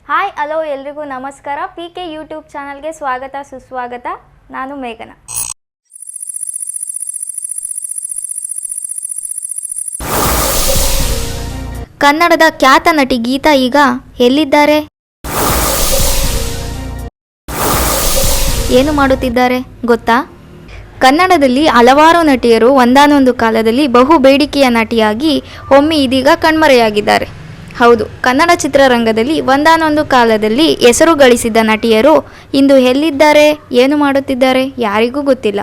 Hi hello ಎಲ್ರಿಗೂ ನಮಸ್ಕಾರ. PK YouTube ಚಾನಲ್ಗೆ ಸ್ವಾಗತ ಸುಸ್ವಾಗತ. ನಾನು ಮೇಘನಾ. ಕನ್ನಡದ ಖ್ಯಾತ ನಟಿ ಗೀತಾ ಈಗ ಎಲ್ಲಿದ್ದಾರೆ, ಏನು ಮಾಡುತ್ತಿದ್ದಾರೆ ಗೊತ್ತಾ? ಕನ್ನಡದಲ್ಲಿ ಹಲವಾರು ನಟಿಯರು ಒಂದಾನೊಂದು ಕಾಲದಲ್ಲಿ ಬಹು ಬೇಡಿಕೆಯ ನಟಿಯಾಗಿ ಒಮ್ಮೆ ಇದೀಗ ಕಣ್ಮರೆಯಾಗಿದ್ದಾರೆ. ಹೌದು, ಕನ್ನಡ ಚಿತ್ರರಂಗದಲ್ಲಿ ಒಂದಾನೊಂದು ಕಾಲದಲ್ಲಿ ಹೆಸರು ಗಳಿಸಿದ್ದ ನಟಿಯರು ಇಂದು ಎಲ್ಲಿದ್ದಾರೆ, ಏನು ಮಾಡುತ್ತಿದ್ದಾರೆ ಯಾರಿಗೂ ಗೊತ್ತಿಲ್ಲ.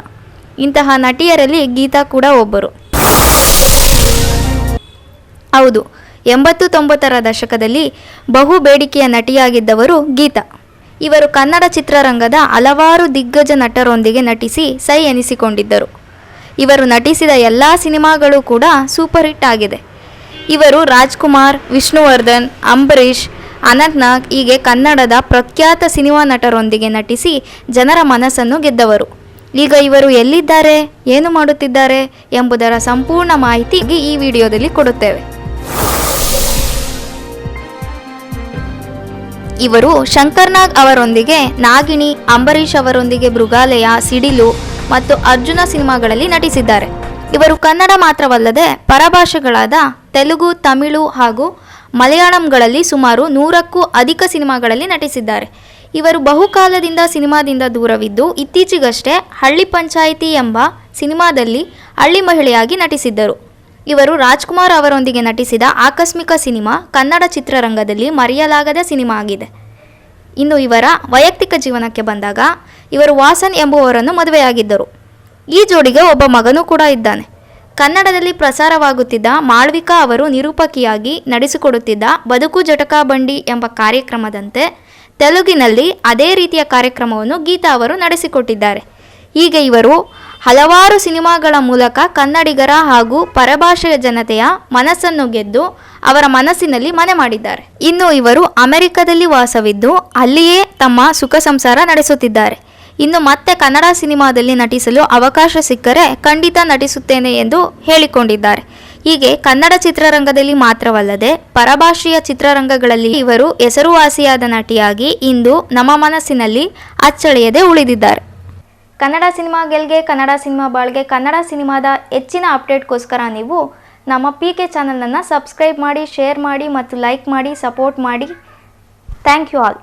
ಇಂತಹ ನಟಿಯರಲ್ಲಿ ಗೀತಾ ಕೂಡ ಒಬ್ಬರು. ಹೌದು, 80-90ರ ದಶಕದಲ್ಲಿ ಬಹು ಬೇಡಿಕೆಯ ನಟಿಯಾಗಿದ್ದವರು ಗೀತಾ. ಇವರು ಕನ್ನಡ ಚಿತ್ರರಂಗದ ಹಲವಾರು ದಿಗ್ಗಜ ನಟರೊಂದಿಗೆ ನಟಿಸಿ ಸೈ ಎನಿಸಿಕೊಂಡಿದ್ದರು. ಇವರು ನಟಿಸಿದ ಎಲ್ಲ ಸಿನಿಮಾಗಳು ಕೂಡ ಸೂಪರ್ ಹಿಟ್ ಆಗಿದೆ. ಇವರು ರಾಜ್ಕುಮಾರ್, ವಿಷ್ಣುವರ್ಧನ್, ಅಂಬರೀಷ್, ಅನಂತ್ನಾಗ್ ಹೀಗೆ ಕನ್ನಡದ ಪ್ರಖ್ಯಾತ ಸಿನಿಮಾ ನಟರೊಂದಿಗೆ ನಟಿಸಿ ಜನರ ಮನಸ್ಸನ್ನು ಗೆದ್ದವರು. ಈಗ ಇವರು ಎಲ್ಲಿದ್ದಾರೆ, ಏನು ಮಾಡುತ್ತಿದ್ದಾರೆ ಎಂಬುದರ ಸಂಪೂರ್ಣ ಮಾಹಿತಿ ಈ ವಿಡಿಯೋದಲ್ಲಿ ಕೊಡುತ್ತೇವೆ. ಇವರು ಶಂಕರ್ನಾಗ್ ಅವರೊಂದಿಗೆ ನಾಗಿಣಿ, ಅಂಬರೀಷ್ ಅವರೊಂದಿಗೆ ಮೃಗಾಲಯ, ಸಿಡಿಲು ಮತ್ತು ಅರ್ಜುನ ಸಿನಿಮಾಗಳಲ್ಲಿ ನಟಿಸಿದ್ದಾರೆ. ಇವರು ಕನ್ನಡ ಮಾತ್ರವಲ್ಲದೆ ಪರಭಾಷೆಗಳಾದ ತೆಲುಗು, ತಮಿಳು ಹಾಗೂ ಮಲಯಾಳಂಗಳಲ್ಲಿ ಸುಮಾರು 100ಕ್ಕೂ ಅಧಿಕ ಸಿನಿಮಾಗಳಲ್ಲಿ ನಟಿಸಿದ್ದಾರೆ. ಇವರು ಬಹುಕಾಲದಿಂದ ಸಿನಿಮಾದಿಂದ ದೂರವಿದ್ದು ಇತ್ತೀಚೆಗಷ್ಟೇ ಹಳ್ಳಿ ಪಂಚಾಯಿತಿ ಎಂಬ ಸಿನಿಮಾದಲ್ಲಿ ಹಳ್ಳಿ ಮಹಿಳೆಯಾಗಿ ನಟಿಸಿದ್ದರು. ಇವರು ರಾಜ್ಕುಮಾರ್ ಅವರೊಂದಿಗೆ ನಟಿಸಿದ ಆಕಸ್ಮಿಕ ಸಿನಿಮಾ ಕನ್ನಡ ಚಿತ್ರರಂಗದಲ್ಲಿ ಮರೆಯಲಾಗದ ಸಿನಿಮಾ ಆಗಿದೆ. ಇನ್ನು ಇವರ ವೈಯಕ್ತಿಕ ಜೀವನಕ್ಕೆ ಬಂದಾಗ ಇವರು ವಾಸನ್ ಎಂಬುವವರನ್ನು ಮದುವೆಯಾಗಿದ್ದರು. ಈ ಜೋಡಿಗೆ ಒಬ್ಬ ಮಗನೂ ಕೂಡ ಇದ್ದಾನೆ. ಕನ್ನಡದಲ್ಲಿ ಪ್ರಸಾರವಾಗುತ್ತಿದ್ದ ಮಾಳ್ವಿಕಾ ಅವರು ನಿರೂಪಕಿಯಾಗಿ ನಡೆಸಿಕೊಡುತ್ತಿದ್ದ ಬದುಕು ಜಟಕಾ ಬಂಡಿ ಎಂಬ ಕಾರ್ಯಕ್ರಮದಂತೆ ತೆಲುಗಿನಲ್ಲಿ ಅದೇ ರೀತಿಯ ಕಾರ್ಯಕ್ರಮವನ್ನು ಗೀತಾ ಅವರು ನಡೆಸಿಕೊಟ್ಟಿದ್ದಾರೆ. ಹೀಗೆ ಇವರು ಹಲವಾರು ಸಿನಿಮಾಗಳ ಮೂಲಕ ಕನ್ನಡಿಗರ ಹಾಗೂ ಪರಭಾಷೆಯ ಜನತೆಯ ಮನಸ್ಸನ್ನು ಗೆದ್ದು ಅವರ ಮನಸ್ಸಿನಲ್ಲಿ ಮನೆ ಮಾಡಿದ್ದಾರೆ. ಇನ್ನು ಇವರು ಅಮೆರಿಕದಲ್ಲಿ ವಾಸವಿದ್ದು ಅಲ್ಲಿಯೇ ತಮ್ಮ ಸುಖ ಸಂಸಾರ ನಡೆಸುತ್ತಿದ್ದಾರೆ. ಇನ್ನು ಮತ್ತೆ ಕನ್ನಡ ಸಿನಿಮಾದಲ್ಲಿ ನಟಿಸಲು ಅವಕಾಶ ಸಿಕ್ಕರೆ ಖಂಡಿತ ನಟಿಸುತ್ತೇನೆ ಎಂದು ಹೇಳಿಕೊಂಡಿದ್ದಾರೆ. ಹೀಗೆ ಕನ್ನಡ ಚಿತ್ರರಂಗದಲ್ಲಿ ಮಾತ್ರವಲ್ಲದೆ ಪರಭಾಷೆಯ ಚಿತ್ರರಂಗಗಳಲ್ಲಿ ಇವರು ಹೆಸರುವಾಸಿಯಾದ ನಟಿಯಾಗಿ ಇಂದು ನಮ್ಮ ಮನಸ್ಸಿನಲ್ಲಿ ಅಚ್ಚಳಿಯದೆ ಉಳಿದಿದ್ದಾರೆ. ಕನ್ನಡ ಸಿನಿಮಾ ಗೆಲ್ಗೆ, ಕನ್ನಡ ಸಿನಿಮಾ ಬಾಳ್ಗೆ, ಕನ್ನಡ ಸಿನಿಮಾದ ಹೆಚ್ಚಿನ ಅಪ್ಡೇಟ್ಗೋಸ್ಕರ ನೀವು ನಮ್ಮ PK ಚಾನಲನ್ನು ಸಬ್ಸ್ಕ್ರೈಬ್ ಮಾಡಿ, ಶೇರ್ ಮಾಡಿ ಮತ್ತು ಲೈಕ್ ಮಾಡಿ, ಸಪೋರ್ಟ್ ಮಾಡಿ. Thank you all.